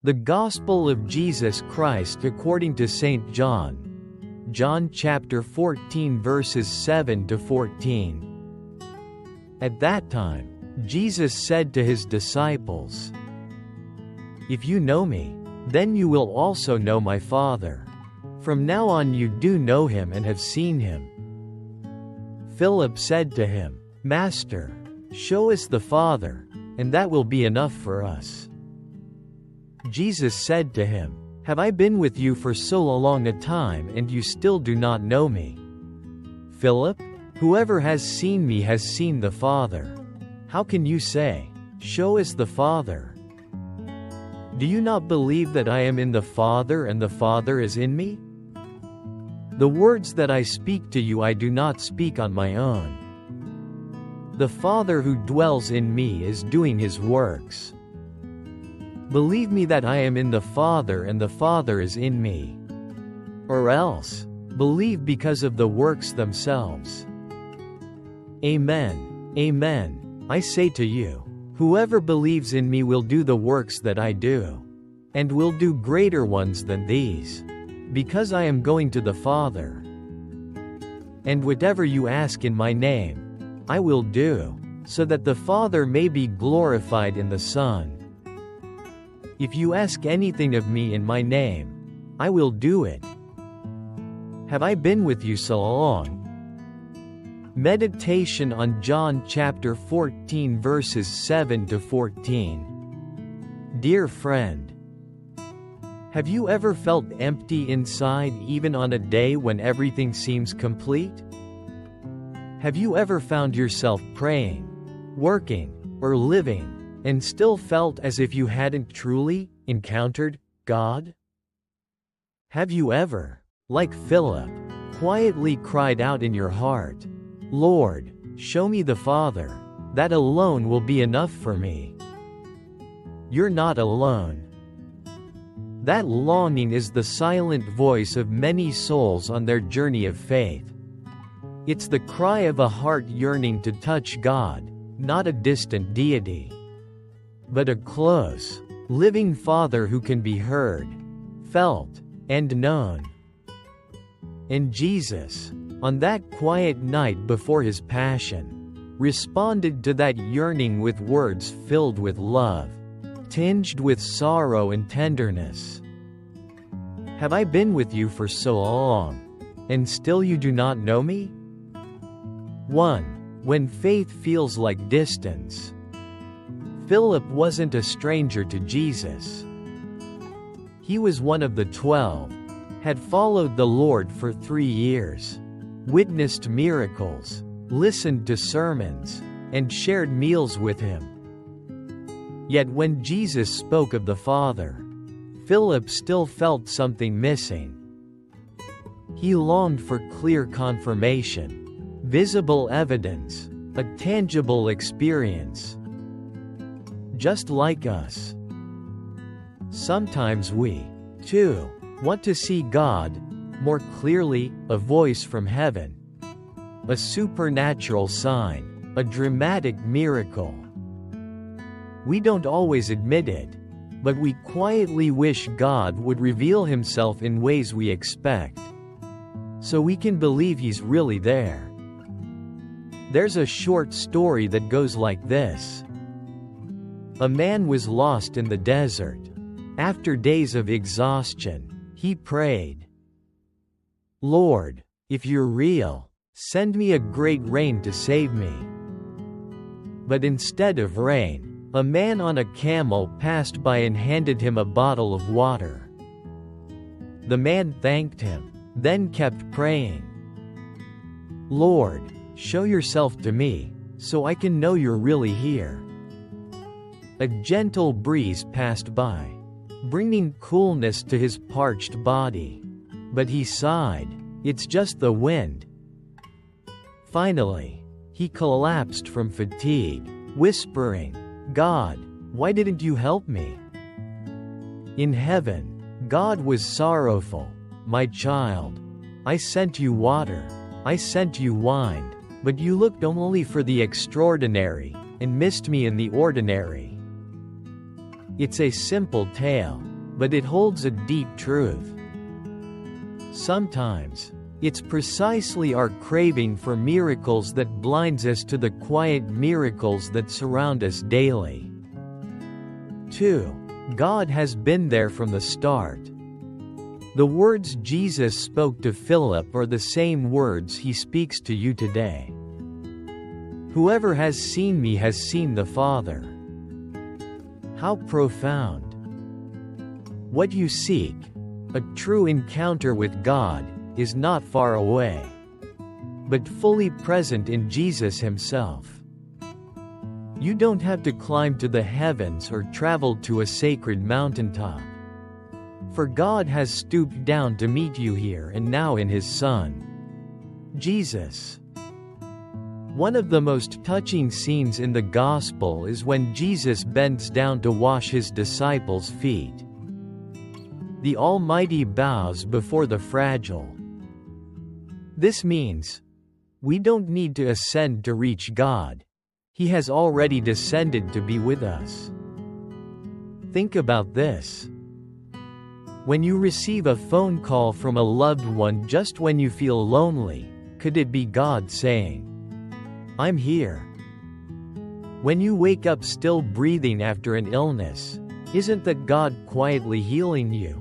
The Gospel of Jesus Christ according to St. John. John chapter 14 verses 7 to 14. At that time, Jesus said to his disciples, "If you know me, then you will also know my Father. From now on you do know him and have seen him." Philip said to him, "Master, show us the Father, and that will be enough for us." Jesus said to him, "Have I been with you for so long a time and you still do not know me? Philip, whoever has seen me has seen the Father. How can you say, 'Show us the Father'? Do you not believe that I am in the Father and the Father is in me? The words that I speak to you I do not speak on my own. The Father who dwells in me is doing his works. Believe me that I am in the Father and the Father is in me. Or else, believe because of the works themselves. Amen, amen, I say to you, whoever believes in me will do the works that I do, and will do greater ones than these, because I am going to the Father. And whatever you ask in my name, I will do, so that the Father may be glorified in the Son. If you ask anything of me in my name, I will do it. Have I been with you so long?" Meditation on John chapter 14 verses 7 to 14. Dear friend, have you ever felt empty inside even on a day when everything seems complete? Have you ever found yourself praying, working, or living, and still felt as if you hadn't truly encountered God? Have you ever, like Philip, quietly cried out in your heart, "Lord, show me the Father, that alone will be enough for me"? You're not alone. That longing is the silent voice of many souls on their journey of faith. It's the cry of a heart yearning to touch God, not a distant deity, but a close, living Father who can be heard, felt, and known. And Jesus, on that quiet night before his passion, responded to that yearning with words filled with love, tinged with sorrow and tenderness. Have I been with you for so long, and still you do not know me? 1. When faith feels like distance. Philip wasn't a stranger to Jesus. He was one of the 12, had followed the Lord for 3 years, witnessed miracles, listened to sermons, and shared meals with him. Yet when Jesus spoke of the Father, Philip still felt something missing. He longed for clear confirmation, visible evidence, a tangible experience. Just like us. Sometimes we, too, want to see God more clearly, a voice from heaven, a supernatural sign, a dramatic miracle. We don't always admit it, but we quietly wish God would reveal himself in ways we expect, so we can believe he's really there. There's a short story that goes like this. A man was lost in the desert. After days of exhaustion, he prayed, "Lord, if you're real, send me a great rain to save me." But instead of rain, a man on a camel passed by and handed him a bottle of water. The man thanked him, then kept praying, "Lord, show yourself to me, so I can know you're really here." A gentle breeze passed by, bringing coolness to his parched body. But he sighed, "It's just the wind." Finally, he collapsed from fatigue, whispering, "God, why didn't you help me?" In heaven, God was sorrowful. "My child, I sent you water, I sent you wine, but you looked only for the extraordinary, and missed me in the ordinary." It's a simple tale, but it holds a deep truth. Sometimes, it's precisely our craving for miracles that blinds us to the quiet miracles that surround us daily. 2. God has been there from the start. The words Jesus spoke to Philip are the same words he speaks to you today. Whoever has seen me has seen the Father. How profound. What you seek, a true encounter with God, is not far away, but fully present in Jesus himself. You don't have to climb to the heavens or travel to a sacred mountaintop. For God has stooped down to meet you here and now in his Son, Jesus. One of the most touching scenes in the Gospel is when Jesus bends down to wash his disciples' feet. The Almighty bows before the fragile. This means, we don't need to ascend to reach God. He has already descended to be with us. Think about this. When you receive a phone call from a loved one just when you feel lonely, could it be God saying, "I'm here"? When you wake up still breathing after an illness, isn't that God quietly healing you?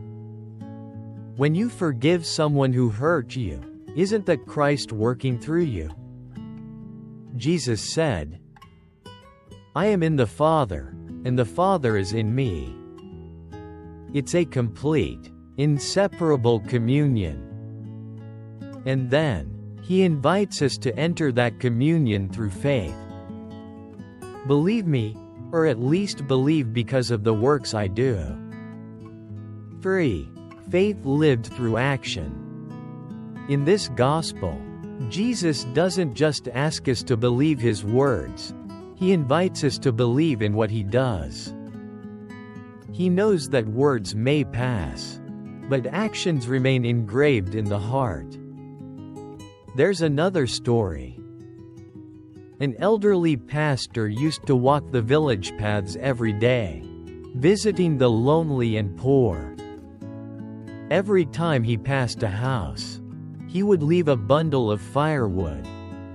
When you forgive someone who hurt you, isn't that Christ working through you? Jesus said, "I am in the Father, and the Father is in me." It's a complete, inseparable communion. And then, he invites us to enter that communion through faith. Believe me, or at least believe because of the works I do. 3. Faith lived through action. In this gospel, Jesus doesn't just ask us to believe his words, he invites us to believe in what he does. He knows that words may pass, but actions remain engraved in the heart. There's another story. An elderly pastor used to walk the village paths every day, visiting the lonely and poor. Every time he passed a house, he would leave a bundle of firewood,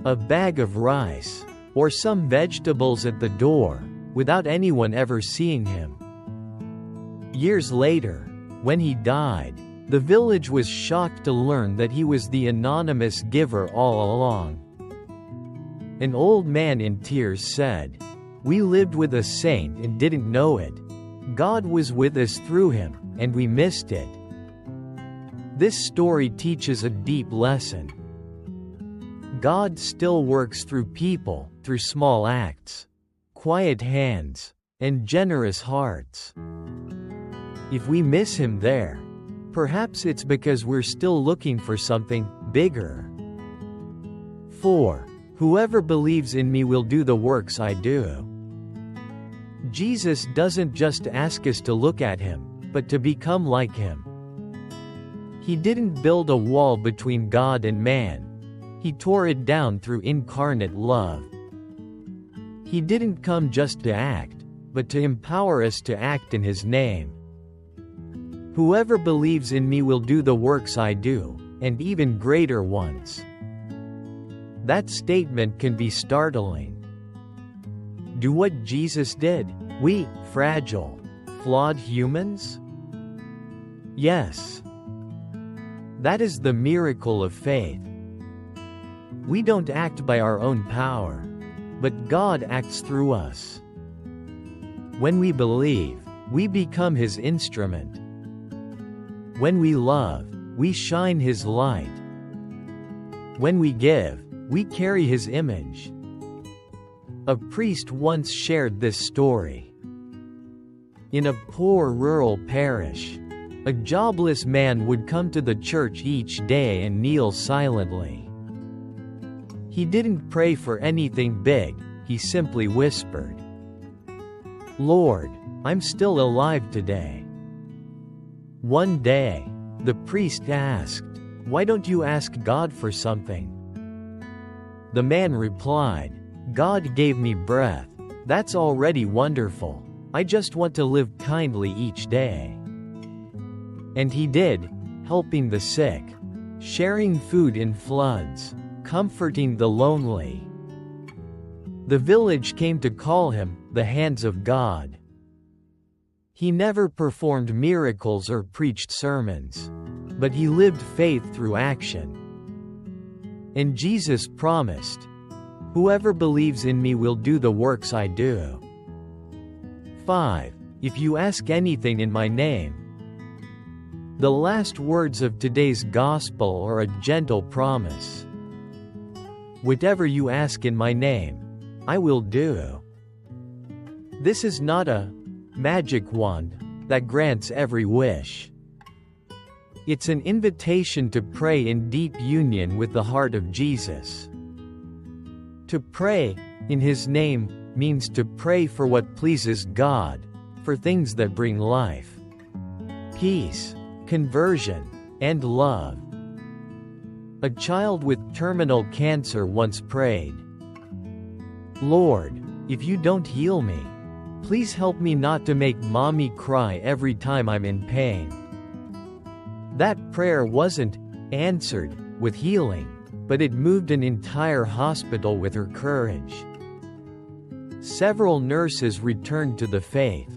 a bag of rice, or some vegetables at the door, without anyone ever seeing him. Years later, when he died, the village was shocked to learn that he was the anonymous giver all along. An old man in tears said, "We lived with a saint and didn't know it. God was with us through him, and we missed it." This story teaches a deep lesson. God still works through people, through small acts, quiet hands, and generous hearts. If we miss him there, perhaps it's because we're still looking for something bigger. 4. Whoever believes in me will do the works I do. Jesus doesn't just ask us to look at him, but to become like him. He didn't build a wall between God and man. He tore it down through incarnate love. He didn't come just to act, but to empower us to act in his name. Whoever believes in me will do the works I do, and even greater ones. That statement can be startling. Do what Jesus did, we, fragile, flawed humans? Yes. That is the miracle of faith. We don't act by our own power, but God acts through us. When we believe, we become his instrument. When we love, we shine his light. When we give, we carry his image. A priest once shared this story. In a poor rural parish, a jobless man would come to the church each day and kneel silently. He didn't pray for anything big, he simply whispered, "Lord, I'm still alive today." One day, the priest asked, "Why don't you ask God for something?" The man replied, "God gave me breath. That's already wonderful. I just want to live kindly each day." And he did, helping the sick, sharing food in floods, comforting the lonely. The village came to call him the hands of God. He never performed miracles or preached sermons, but he lived faith through action. And Jesus promised, "Whoever believes in me will do the works I do." 5. If you ask anything in my name. The last words of today's gospel are a gentle promise. Whatever you ask in my name, I will do. This is not a magic wand that grants every wish. It's an invitation to pray in deep union with the heart of Jesus. To pray in his name means to pray for what pleases God, for things that bring life, peace, conversion, and love. A child with terminal cancer once prayed, "Lord, if you don't heal me, please help me not to make mommy cry every time I'm in pain." That prayer wasn't answered with healing, but it moved an entire hospital with her courage. Several nurses returned to the faith.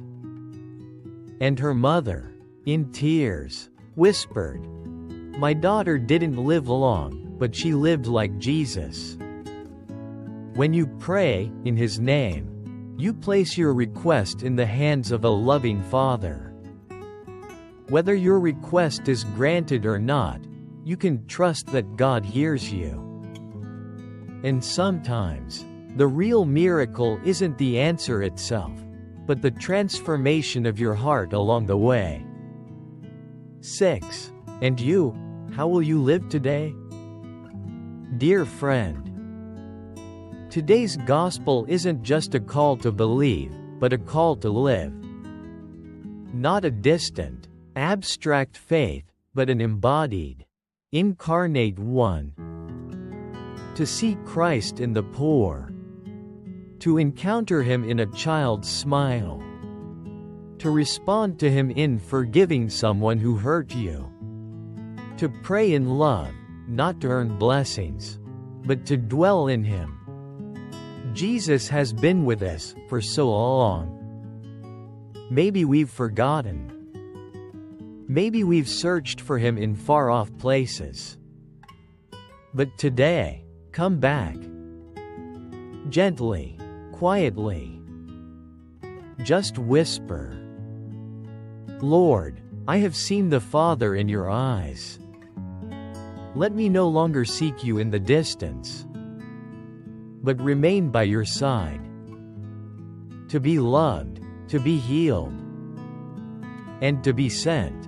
And her mother, in tears, whispered, "My daughter didn't live long, but she lived like Jesus." When you pray in his name, you place your request in the hands of a loving Father. Whether your request is granted or not, you can trust that God hears you. And sometimes, the real miracle isn't the answer itself, but the transformation of your heart along the way. 6. And you, how will you live today? Dear friend, today's gospel isn't just a call to believe, but a call to live. Not a distant, abstract faith, but an embodied, incarnate one. To see Christ in the poor. To encounter him in a child's smile. To respond to him in forgiving someone who hurt you. To pray in love, not to earn blessings, but to dwell in him. Jesus has been with us for so long. Maybe we've forgotten. Maybe we've searched for him in far-off places. But today, come back. Gently, quietly. Just whisper, "Lord, I have seen the Father in your eyes. Let me no longer seek you in the distance, but remain by your side. To be loved, to be healed, and to be sent."